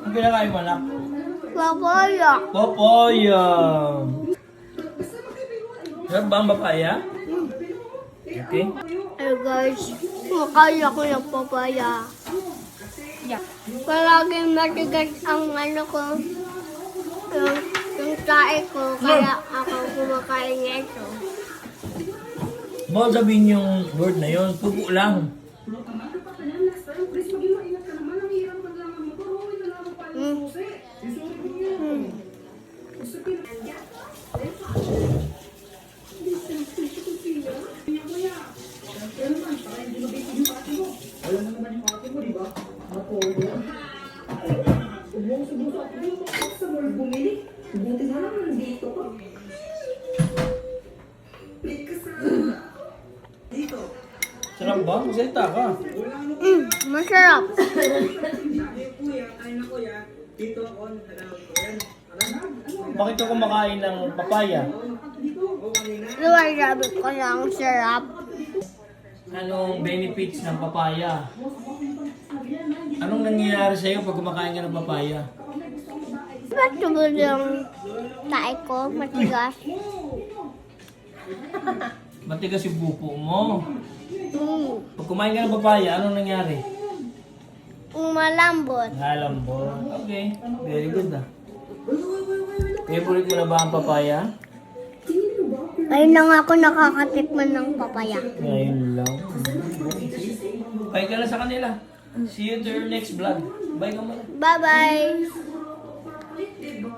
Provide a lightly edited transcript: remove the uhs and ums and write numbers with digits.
Ang kinakain mo, anak? Papaya. Papaya. Sarap ba ang papaya? Okay. Hey guys, makaya ko ng papaya. Palaging matigas ang ano ko, yung tae ko, kaya ako kumakain nito. Bawal sabihin yung word na yun. Pupo lang. Sarap ba? Magsalita ka. Masarap. Bakit ka kumakain ng papaya? Sabi ko lang sarap. Anong benefits ng papaya? Anong nangyayari sa'yo pag kumakain ka ng papaya? Ba't tubod yung tae ko, matigas? Matigas yung buko mo. Pag kumain ka ng papaya, anong nangyari? Malambot. Halambot. Okay. Very good ah. Favorite mo na ba ang papaya? Ayun lang ako nakakatikman ng papaya. Ngayon lang. Bye ka na sa kanila. See you to your next vlog. Bye ka muna. Bye-bye!